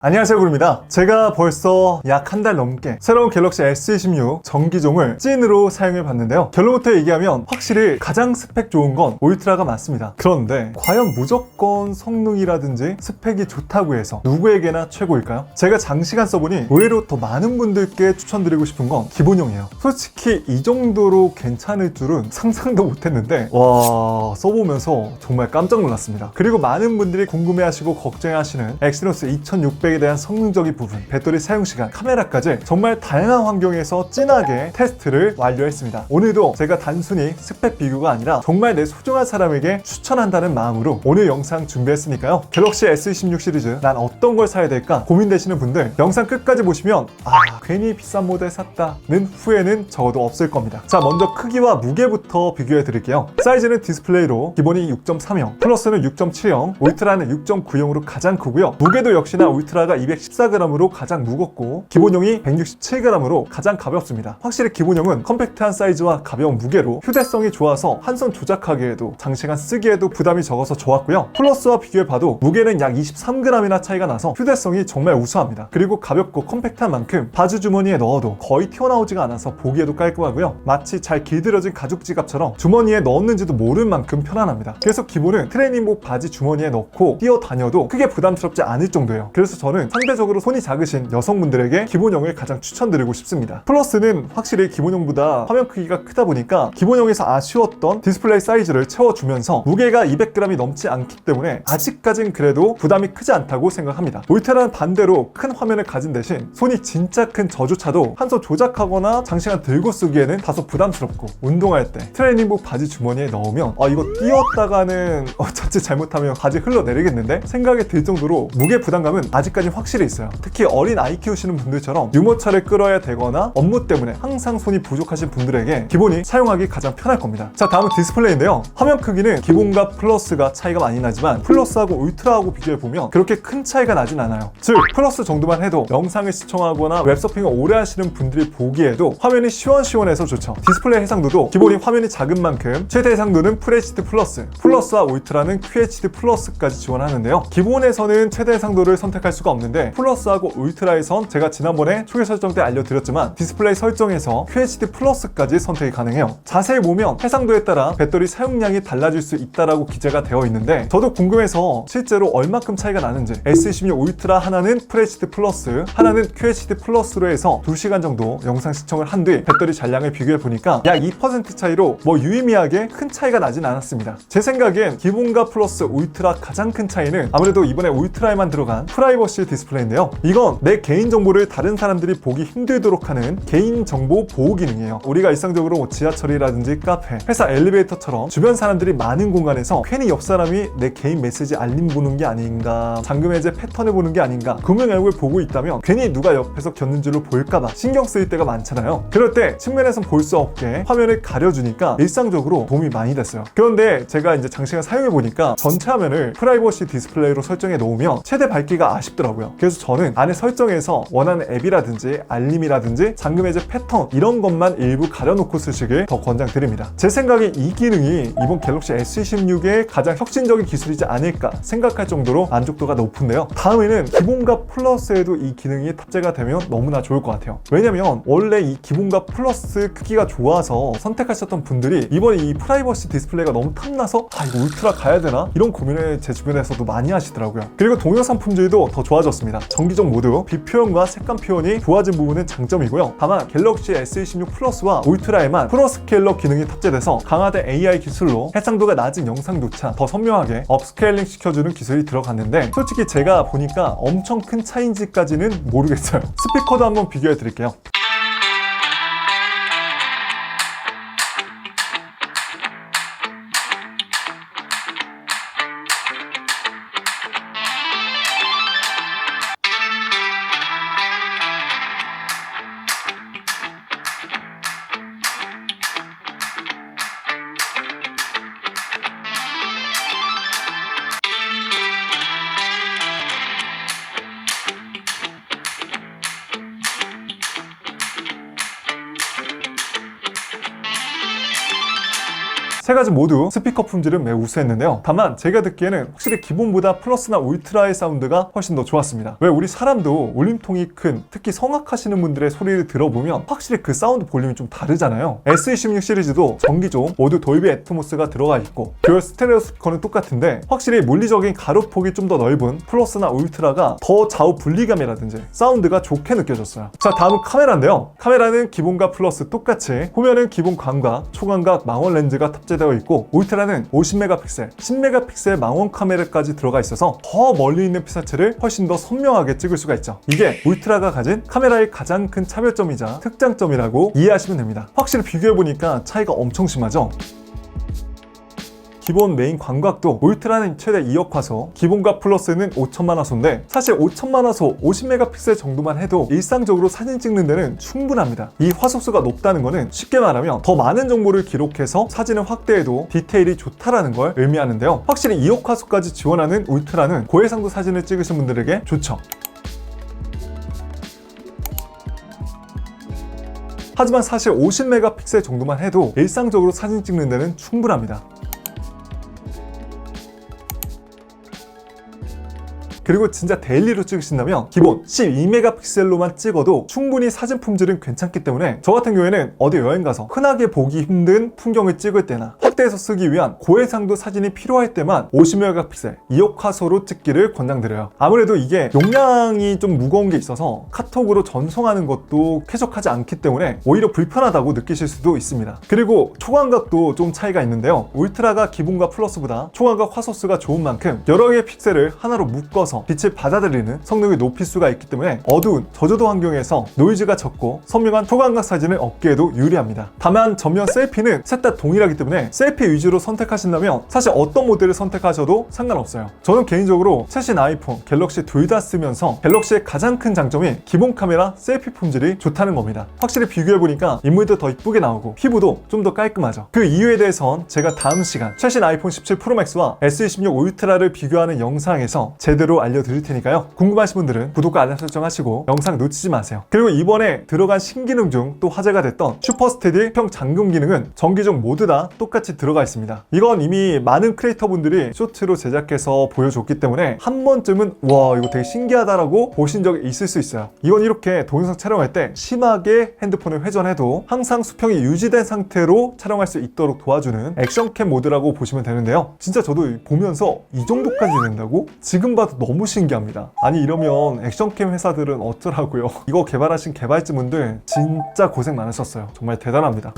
안녕하세요, 구루입니다. 제가 벌써 약 한 달 넘게 새로운 갤럭시 S26 전기종을 찐으로 사용해 봤는데요. 결론부터 얘기하면 확실히 가장 스펙 좋은 건 울트라가 맞습니다. 그런데 과연 무조건 성능이라든지 스펙이 좋다고 해서 누구에게나 최고일까요? 제가 장시간 써보니 의외로 더 많은 분들께 추천드리고 싶은 건 기본형이에요. 솔직히 이 정도로 괜찮을 줄은 상상도 못했는데 와, 써보면서 정말 깜짝 놀랐습니다. 그리고 많은 분들이 궁금해하시고 걱정하시는 엑시노스 2600에 대한 성능적인 부분, 배터리 사용시간, 카메라까지 정말 다양한 환경에서 진하게 테스트를 완료했습니다. 오늘도 제가 단순히 스펙 비교가 아니라 정말 내 소중한 사람에게 추천한다는 마음으로 오늘 영상 준비했으니까요. 갤럭시 S26 시리즈 난 어떤 걸 사야 될까 고민되시는 분들 영상 끝까지 보시면 괜히 비싼 모델 샀다는 후회는 적어도 없을 겁니다. 자, 먼저 크기와 무게부터 비교해 드릴게요. 사이즈는 디스플레이로 기본이 6.3형, 플러스는 6.7형, 울트라는 6.9형으로 가장 크고요. 무게도 역시나 울트라가 214g으로 가장 무겁고 기본형이 167g으로 가장 가볍습니다. 확실히 기본형은 컴팩트한 사이즈와 가벼운 무게로 휴대성이 좋아서 한 손 조작하기에도 장시간 쓰기에도 부담이 적어서 좋았고요. 플러스와 비교해봐도 무게는 약 23g이나 차이가 나서 휴대성이 정말 우수합니다. 그리고 가볍고 컴팩트한 만큼 바지 주머니에 넣어도 거의 튀어나오지가 않아서 보기에도 깔끔하고요. 마치 잘 길들여진 가죽 지갑처럼 주머니에 넣었는지도 모를 만큼 편안합니다. 그래서 기본은 트레이닝복 바지 주머니에 넣고 뛰어다녀도 크게 부담스럽지 않을 정도예요. 그래서 저는 상대적으로 손이 작으신 여성분들에게 기본형을 가장 추천드리고 싶습니다. 플러스는 확실히 기본형보다 화면 크기가 크다 보니까 기본형에서 아쉬웠던 디스플레이 사이즈를 채워주면서 무게가 200g이 넘지 않기 때문에 아직까진 그래도 부담이 크지 않다고 생각합니다. 울트라는 반대로 큰 화면을 가진 대신 손이 진짜 큰 저조차도 한 손 조작하거나 장시간 들고 쓰기에는 다소 부담스럽고 운동할 때 트레이닝복 바지 주머니에 넣으면 이거 띄웠다가는 자칫 잘못하면 바지 흘러내리겠는데 생각이 들 정도로 무게 부담감은 아직까지 확실히 있어요. 특히 어린 아이 키우시는 분들처럼 유모차를 끌어야 되거나 업무 때문에 항상 손이 부족하신 분들에게 기본이 사용하기 가장 편할 겁니다. 자, 다음은 디스플레이인데요. 화면 크기는 기본과 플러스가 차이가 많이 나지만 플러스하고 울트라하고 비교해보면 그렇게 큰 차이가 나진 않아요. 즉 플러스 정도만 해도 영상을 시청하거나 웹서핑을 오래 하시는 분들이 보기에도 화면이 시원시원해서 좋죠. 디스플레이 해상도도 기본이 화면이 작은 만큼 최대 해상도는 FHD 플러스, 플러스와 울트라는 QHD 플러스까지 지원하는데요. 기본에서는 최대 해상도를 선택할 수가 없는데 플러스하고 울트라에선 제가 지난번에 초기 설정 때 알려드렸지만 디스플레이 설정에서 QHD 플러스까지 선택이 가능해요. 자세히 보면 해상도에 따라 배터리 사용량이 달라질 수 있다라고 기재가 되어 있는데 저도 궁금해서 실제로 얼마큼 차이가 나는지 S26 울트라 하나는 FHD 플러스, 하나는 QHD 플러스로 해서 2시간 정도 영상 시청을 한 뒤 배터리 잔량을 비교해 보니까 약 2% 차이로 유의미하게 큰 차이가 나진 않았습니다. 제 생각엔 기본과 플러스 울트라 가장 큰 차이는 아무래도 이번에 울트라에만 들어간 프라이버시 디스플레이인데요. 이건 내 개인정보를 다른 사람들이 보기 힘들도록 하는 개인정보 보호 기능이에요. 우리가 일상적으로 지하철이라든지 카페, 회사 엘리베이터처럼 주변 사람들이 많은 공간에서 괜히 옆 사람이 내 개인 메시지 알림 보는 게 아닌가, 잠금 해제 패턴을 보는 게 아닌가, 금융 앱을 보고 있다면 괜히 누가 옆에서 겼는지를 볼까봐 신경 쓰일 때가 많잖아요. 그럴 때 측면에선 볼 수 없게 화면을 가려주니까 일상적으로 도움이 많이 됐어요. 그런데 제가 이제 장시간 사용해보니까 전체 화면을 프라이버시 디스플레이로 설정해 놓으면 최대 밝기가 아쉽더라고요. 그래서 저는 안에 설정에서 원하는 앱이라든지 알림이라든지 잠금 해제 패턴 이런 것만 일부 가려놓고 쓰시길 더 권장드립니다. 제 생각에 이 기능이 이번 갤럭시 S26의 가장 혁신적인 기술이지 않을까 생각할 정도로 만족도가 높은데요. 다음에는 기본과 플러스에도 이 기능이 탑재가 되면 너무나 좋을 것 같아요. 왜냐면 원래 이 기본과 플러스 크기가 좋아서 선택하셨던 분들이 이번에 이 프라이버시 디스플레이가 너무 탐나서 이거 울트라 가야 되나? 이런 고민을 제 주변에서도 많이 하시더라고요. 그리고 동영상 품질도 더 좋아졌습니다. 전기종 모두 빛 표현과 색감 표현이 좋아진 부분은 장점이고요. 다만 갤럭시 S26 플러스와 울트라에만 프로스케일러 기능이 탑재돼서 강화된 AI 기술로 해상도가 낮은 영상조차 더 선명하게 업스케일링 시켜주는 기술이 들어갔는데 솔직히 제가 보니까 엄청 큰 차이인지까지는 모르겠어요. 스피커도 한번 비교해 드릴게요. 세 가지 모두 스피커 품질은 매우 우수했는데요. 다만 제가 듣기에는 확실히 기본보다 플러스나 울트라의 사운드가 훨씬 더 좋았습니다. 왜 우리 사람도 울림통이 큰, 특히 성악하시는 분들의 소리를 들어보면 확실히 그 사운드 볼륨이 좀 다르잖아요. S26 시리즈도 전기종 모두 돌비 애트모스가 들어가 있고 듀얼 스테레오 스피커는 똑같은데 확실히 물리적인 가로폭이 좀 더 넓은 플러스나 울트라가 더 좌우 분리감이라든지 사운드가 좋게 느껴졌어요. 자, 다음은 카메라인데요. 카메라는 기본과 플러스 똑같이 후면은 기본 광각, 초광각 망원 렌즈가 탑재되어 있고 울트라는 50메가픽셀, 10메가픽셀 망원 카메라까지 들어가 있어서 더 멀리 있는 피사체를 훨씬 더 선명하게 찍을 수가 있죠. 이게 울트라가 가진 카메라의 가장 큰 차별점이자 특장점이라고 이해하시면 됩니다. 확실히 비교해보니까 차이가 엄청 심하죠. 기본 메인 광각도 울트라는 최대 2억 화소, 기본과 플러스는 5천만 화소인데 사실 5천만 화소 50메가픽셀 정도만 해도 일상적으로 사진 찍는 데는 충분합니다. 이 화소수가 높다는 거는 쉽게 말하면 더 많은 정보를 기록해서 사진을 확대해도 디테일이 좋다라는 걸 의미하는데요. 확실히 2억 화소까지 지원하는 울트라는 고해상도 사진을 찍으신 분들에게 좋죠. 하지만 사실 50메가픽셀 정도만 해도 일상적으로 사진 찍는 데는 충분합니다. 그리고 진짜 데일리로 찍으신다면 기본 12메가픽셀로만 찍어도 충분히 사진 품질은 괜찮기 때문에 저 같은 경우에는 어디 여행 가서 흔하게 보기 힘든 풍경을 찍을 때나 확대해서 쓰기 위한 고해상도 사진이 필요할 때만 50메가픽셀 2억 화소로 찍기를 권장드려요. 아무래도 이게 용량이 좀 무거운 게 있어서 카톡으로 전송하는 것도 쾌적하지 않기 때문에 오히려 불편하다고 느끼실 수도 있습니다. 그리고 초광각도 좀 차이가 있는데요. 울트라가 기본과 플러스보다 초광각 화소수가 좋은 만큼 여러 개의 픽셀을 하나로 묶어서 빛을 받아들이는 성능을 높일 수가 있기 때문에 어두운 저조도 환경에서 노이즈가 적고 선명한 초광각 사진을 얻기에도 유리합니다. 다만 전면 셀피는 셋 다 동일하기 때문에 셀피 위주로 선택하신다면 사실 어떤 모델을 선택하셔도 상관없어요. 저는 개인적으로 최신 아이폰, 갤럭시 둘 다 쓰면서 갤럭시의 가장 큰 장점이 기본 카메라 셀피 품질이 좋다는 겁니다. 확실히 비교해보니까 인물도 더 이쁘게 나오고 피부도 좀 더 깔끔하죠. 그 이유에 대해선 제가 다음 시간 최신 아이폰 17 프로맥스와 S26 울트라를 비교하는 영상에서 제대로 알려드릴 테니까요. 궁금하신 분들은 구독과 알람 설정하시고 영상 놓치지 마세요. 그리고 이번에 들어간 신기능 중 또 화제가 됐던 슈퍼스테디 평 잠금 기능은 전기종 모두 다 똑같이 들어가 있습니다. 이건 이미 많은 크리에이터 분들이 쇼트로 제작해서 보여줬기 때문에 한 번쯤은 와 이거 되게 신기하다라고 보신 적이 있을 수 있어요. 이건 이렇게 동영상 촬영할 때 심하게 핸드폰을 회전해도 항상 수평이 유지된 상태로 촬영할 수 있도록 도와주는 액션캠 모드라고 보시면 되는데요. 진짜 저도 보면서 이 정도까지 된다고? 지금 봐도 너무 신기합니다. 아니 이러면 액션캠 회사들은 어쩌라고요. 이거 개발하신 개발자분들 진짜 고생 많으셨어요. 정말 대단합니다.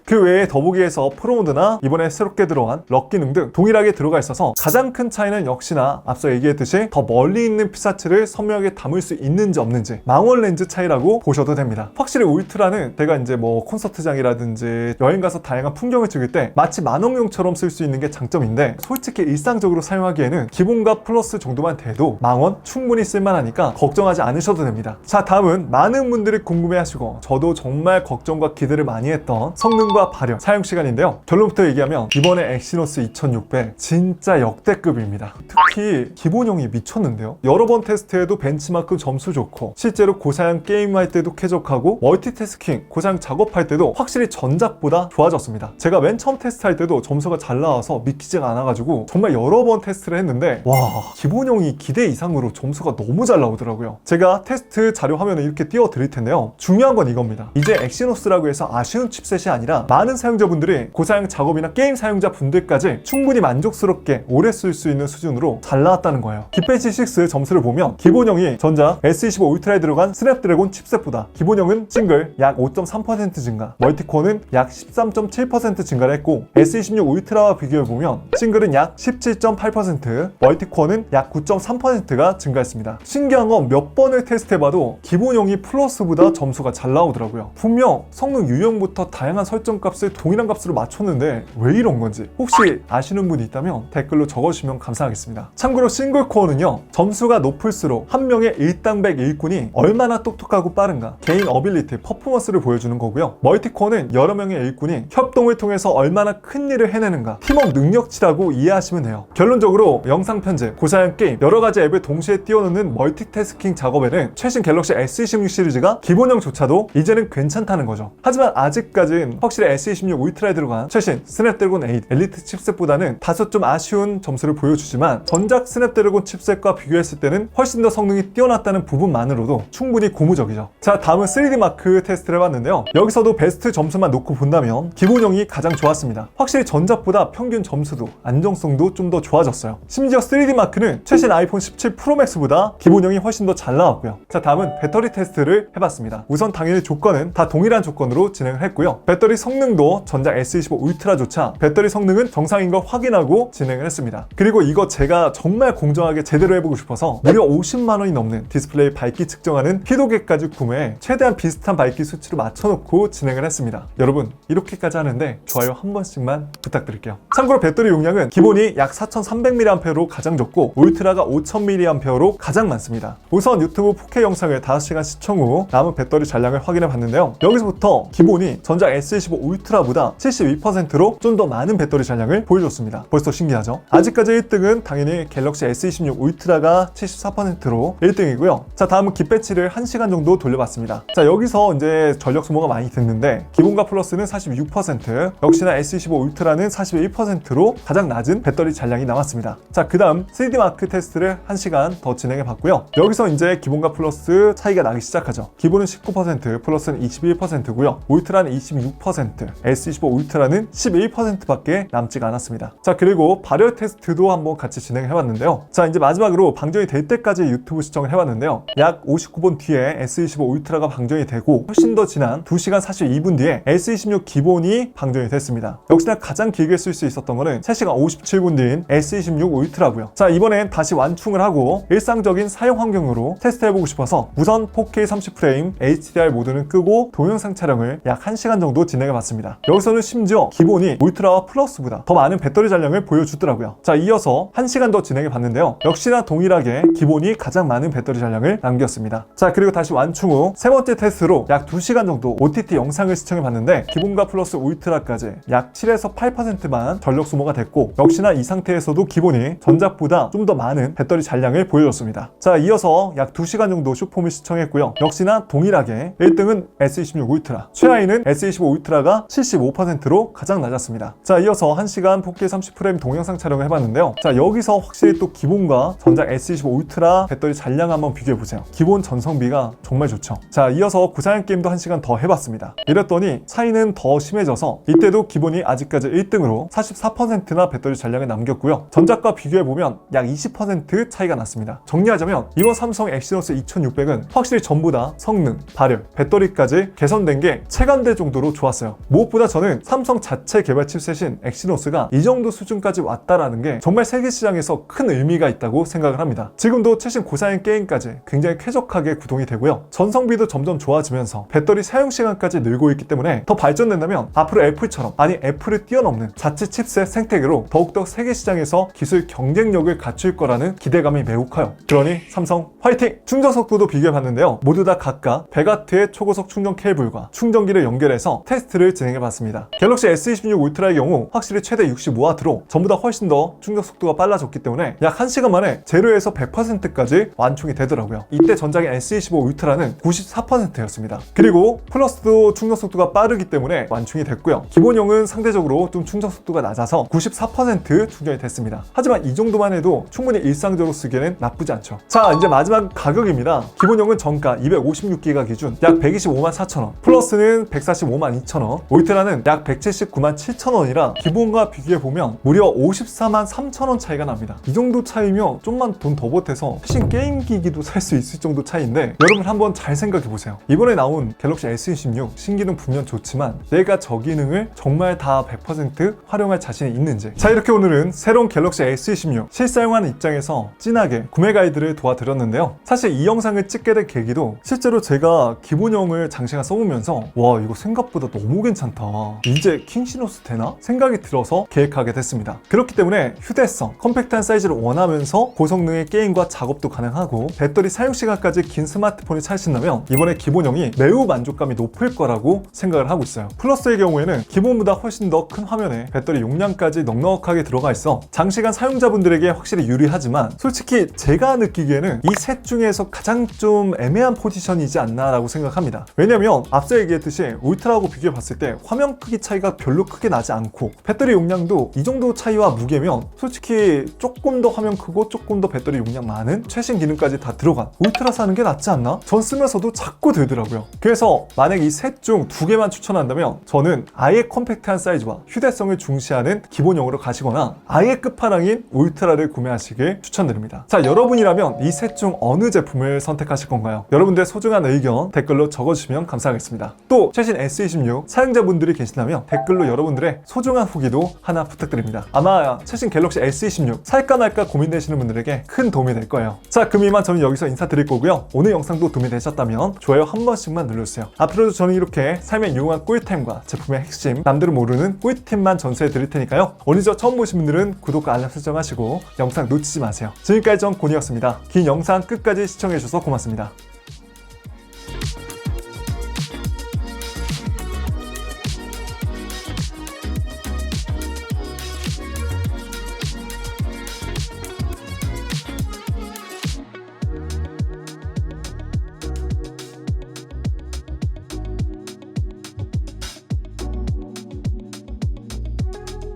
그 외에 더보기에서 프로모드나 이번에 새롭게 들어간 럭 기능 등 동일하게 들어가 있어서 가장 큰 차이는 역시나 앞서 얘기했듯이 더 멀리 있는 피사체를 선명하게 담을 수 있는지 없는지 망원 렌즈 차이라고 보셔도 됩니다. 확실히 울트라는 제가 이제 뭐 콘서트장이라든지 여행 가서 다양한 풍경을 찍을 때 마치 만원경처럼 쓸 수 있는 게 장점인데 솔직히 일상적으로 사용하기에는 기본과 플러스 정도만 돼도 망원 충분히 쓸만하니까 걱정하지 않으셔도 됩니다. 자, 다음은 많은 분들이 궁금해하시고 저도 정말 걱정과 기대를 많이 했던 성능 발열, 사용 시간인데요. 결론부터 얘기하면 이번에 엑시노스 2600 진짜 역대급입니다. 특히 기본형이 미쳤는데요. 여러 번 테스트해도 벤치마크 점수 좋고 실제로 고사양 게임할 때도 쾌적하고 멀티태스킹, 고사양 작업할 때도 확실히 전작보다 좋아졌습니다. 제가 맨 처음 테스트할 때도 점수가 잘 나와서 믿기지가 않아가지고 정말 여러 번 테스트를 했는데 와 기본형이 기대 이상으로 점수가 너무 잘 나오더라고요. 제가 테스트 자료 화면을 이렇게 띄워드릴 텐데요. 중요한 건 이겁니다. 이제 엑시노스라고 해서 아쉬운 칩셋이 아니라 많은 사용자분들이 고사양 작업이나 게임 사용자 분들까지 충분히 만족스럽게 오래 쓸 수 있는 수준으로 잘 나왔다는 거예요. 기펜시 6 점수를 보면 기본형이 전작 S25 울트라에 들어간 스냅드래곤 칩셋보다 기본형은 싱글 약 5.3% 증가, 멀티코어는 약 13.7% 증가를 했고 S26 울트라와 비교해보면 싱글은 약 17.8%, 멀티코어는 약 9.3%가 증가했습니다. 신기한 건 몇 번을 테스트해봐도 기본형이 플러스보다 점수가 잘 나오더라고요. 분명 성능 유형부터 다양한 설정 값을 동일한 값으로 맞췄는데 왜 이런 건지 혹시 아시는 분이 있다면 댓글로 적어주시면 감사하겠습니다. 참고로 싱글코어는요 점수가 높을수록 한 명의 일당백 일꾼이 얼마나 똑똑하고 빠른가 개인 어빌리티, 퍼포먼스를 보여주는 거고요. 멀티코어는 여러 명의 일꾼이 협동을 통해서 얼마나 큰 일을 해내는가 팀업 능력치라고 이해하시면 돼요. 결론적으로 영상 편집, 고사양 게임 여러 가지 앱을 동시에 띄워놓는 멀티태스킹 작업에는 최신 갤럭시 S26 시리즈가 기본형조차도 이제는 괜찮다는 거죠. 하지만 아직까진 확실히 갤럭시 S26 울트라에 들어간 최신 스냅드래곤 8 엘리트 칩셋보다는 다소 좀 아쉬운 점수를 보여주지만 전작 스냅드래곤 칩셋과 비교했을 때는 훨씬 더 성능이 뛰어났다는 부분만으로도 충분히 고무적이죠. 자, 다음은 3D 마크 테스트를 해봤는데요. 여기서도 베스트 점수만 놓고 본다면 기본형이 가장 좋았습니다. 확실히 전작보다 평균 점수도 안정성도 좀 더 좋아졌어요. 심지어 3D 마크는 최신 아이폰 17 프로맥스보다 기본형이 훨씬 더 잘 나왔고요. 자, 다음은 배터리 테스트를 해봤습니다. 우선 당연히 조건은 다 동일한 조건으로 진행을 했고요. 배터리 성능도 전작 S25 울트라조차 배터리 성능은 정상인 걸 확인하고 진행을 했습니다. 그리고 이거 제가 정말 공정하게 제대로 해보고 싶어서 무려 50만 원이 넘는 디스플레이 밝기 측정하는 피도계까지 구매해 최대한 비슷한 밝기 수치로 맞춰놓고 진행을 했습니다. 여러분, 이렇게까지 하는데 좋아요 한 번씩만 부탁드릴게요. 참고로 배터리 용량은 기본이 약 4300mAh로 가장 적고 울트라가 5000mAh로 가장 많습니다. 우선 유튜브 4K 영상을 5시간 시청 후 남은 배터리 잔량을 확인해 봤는데요. 여기서부터 기본이 전작 S25 울트라보다 72%로 좀 더 많은 배터리 잔량을 보여줬습니다. 벌써 신기하죠? 아직까지 1등은 당연히 갤럭시 S26 울트라가 74%로 1등이고요. 자, 다음은 깃배치를 1시간 정도 돌려봤습니다. 자, 여기서 이제 전력 소모가 많이 됐는데 기본과 플러스는 46%, 역시나 S25 울트라는 41%로 가장 낮은 배터리 잔량이 남았습니다. 자, 그 다음 3D 마크 테스트를 1시간 더 진행해 봤고요. 여기서 이제 기본과 플러스 차이가 나기 시작하죠. 기본은 19%, 플러스는 21%고요. 울트라는 26%, S25 울트라는 11%밖에 남지가 않았습니다. 자, 그리고 발열 테스트도 한번 같이 진행해 봤는데요. 자, 이제 마지막으로 방전이 될 때까지 유튜브 시청을 해봤는데요. 약 59분 뒤에 S25 울트라가 방전이 되고 훨씬 더 지난 2시간 42분 뒤에 S26 기본이 방전이 됐습니다. 역시나 가장 길게 쓸 수 있었던 거는 3시간 57분 뒤인 S26 울트라고요. 자, 이번엔 다시 완충을 하고 일상적인 사용 환경으로 테스트해보고 싶어서 우선 4K 30프레임 HDR 모드는 끄고 동영상 촬영을 약 1시간 정도 진행해봤습니다. 여기서는 심지어 기본이 울트라와 플러스보다 더 많은 배터리 잔량을 보여주더라고요. 자, 이어서 1시간 더 진행해봤는데요. 역시나 동일하게 기본이 가장 많은 배터리 잔량을 남겼습니다. 자, 그리고 다시 완충 후 세 번째 테스트로 약 2시간 정도 OTT 영상을 시청해봤는데 기본과 플러스 울트라까지 약 7에서 8%만 전력 소모가 됐고 역시나 이 상태에서도 기본이 전작보다 좀 더 많은 배터리 잔량을 보여줬습니다. 자, 이어서 약 2시간 정도 쇼폼을 시청했고요. 역시나 동일하게 1등은 S26 울트라, 최하위는 S25 울트라가 75%로 가장 낮았습니다. 자, 이어서 1시간 4K 30프레임 동영상 촬영을 해봤는데요. 자, 여기서 확실히 또 기본과 전작 S25 울트라 배터리 잔량 한번 비교해보세요. 기본 전성비가 정말 좋죠. 자, 이어서 구사양 게임도 1시간 더 해봤습니다. 이랬더니 차이는 더 심해져서 이때도 기본이 아직까지 1등으로 44%나 배터리 잔량을 남겼고요. 전작과 비교해보면 약 20% 차이가 났습니다. 정리하자면 이번 삼성 엑시노스 2600은 확실히 전보다 성능, 발열, 배터리까지 개선된 게 체감될 정도로 좋았어요. 무엇보다 저는 삼성 자체 개발 칩셋인 엑시노스가 이 정도 수준까지 왔다라는 게 정말 세계 시장에서 큰 의미가 있다고 생각을 합니다. 지금도 최신 고사양 게임까지 굉장히 쾌적하게 구동이 되고요. 전성비도 점점 좋아지면서 배터리 사용 시간까지 늘고 있기 때문에 더 발전된다면 앞으로 애플처럼, 아니 애플을 뛰어넘는 자체 칩셋 생태계로 더욱더 세계 시장에서 기술 경쟁력을 갖출 거라는 기대감이 매우 커요. 그러니 삼성 화이팅! 충전 속도도 비교해봤는데요. 모두 다 각각 100W의 초고속 충전 케이블과 충전기를 연결해서 테스트를 진행해봤습니다. 갤럭시 S26 울트라의 경우 확실히 최대 65W로 전보다 훨씬 더 충전 속도가 빨라졌기 때문에 약 1시간 만에 0에서 100%까지 완충이 되더라고요. 이때 전작의 S25 울트라는 94%였습니다. 그리고 플러스도 충전 속도가 빠르기 때문에 완충이 됐고요. 기본형은 상대적으로 좀 충전 속도가 낮아서 94% 충전이 됐습니다. 하지만 이 정도만 해도 충분히 일상적으로 쓰기에는 나쁘지 않죠. 자, 이제 마지막 가격입니다. 기본형은 정가 256GB 기준 약 125만 4천원, 플러스는 145만 2천원, 울트라는 약 179만 7천원이라 기본과 비교해보면 무려 54만 3천원 차이가 납니다. 이 정도 차이면 좀만 돈 더 보태서 최신 게임 기기도 살 수 있을 정도 차이인데 여러분 한번 잘 생각해보세요. 이번에 나온 갤럭시 S26 신기능 분명 좋지만 내가 저 기능을 정말 다 100% 활용할 자신이 있는지. 자, 이렇게 오늘은 새로운 갤럭시 S26 실사용하는 입장에서 진하게 구매 가이드를 도와드렸는데요. 사실 이 영상을 찍게 된 계기도 실제로 제가 기본형을 장시간 써보면서 와, 이거 생각보다 너무 괜찮다, 이제 킹시노스 되나? 생각이 들어서 계획하게 됐습니다. 그렇기 때문에 휴대성, 컴팩트한 사이즈를 원하면서 고성능의 게임과 작업도 가능하고 배터리 사용시간까지 긴 스마트폰이 찾으신다면 이번에 기본형이 매우 만족감이 높을 거라고 생각을 하고 있어요. 플러스의 경우에는 기본보다 훨씬 더 큰 화면에 배터리 용량까지 넉넉하게 들어가 있어 장시간 사용자분들에게 확실히 유리하지만 솔직히 제가 느끼기에는 이 셋 중에서 가장 좀 애매한 포지션이지 않나 라고 생각합니다. 왜냐면 앞서 얘기했듯이 울트라하고 비교해봤을 봤을 때 화면 크기 차이가 별로 크게 나지 않고 배터리 용량도 이 정도 차이와 무게면 솔직히 조금 더 화면 크고 조금 더 배터리 용량 많은 최신 기능까지 다 들어간 울트라 사는 게 낫지 않나? 전 쓰면서도 자꾸 되더라고요. 그래서 만약 이 셋 중 2개만 추천한다면 저는 아예 컴팩트한 사이즈와 휴대성을 중시하는 기본형으로 가시거나 아예 끝판왕인 울트라를 구매하시길 추천드립니다. 자, 여러분이라면 이 셋 중 어느 제품을 선택하실 건가요? 여러분들의 소중한 의견 댓글로 적어주시면 감사하겠습니다. 또 최신 S26 사용자분들이 계신다면 댓글로 여러분들의 소중한 후기도 하나 부탁드립니다. 아마 최신 갤럭시 S26 살까 말까 고민되시는 분들에게 큰 도움이 될 거예요. 자, 그럼 이만 저는 여기서 인사드릴 거고요. 오늘 영상도 도움이 되셨다면 좋아요 한 번씩만 눌러주세요. 앞으로도 저는 이렇게 삶에 유용한 꿀템과 제품의 핵심, 남들은 모르는 꿀팁만 전수해 드릴 테니까요. 오늘 저 처음 보신 분들은 구독과 알람 설정하시고 영상 놓치지 마세요. 지금까지 전 곤이었습니다. 긴 영상 끝까지 시청해 주셔서 고맙습니다.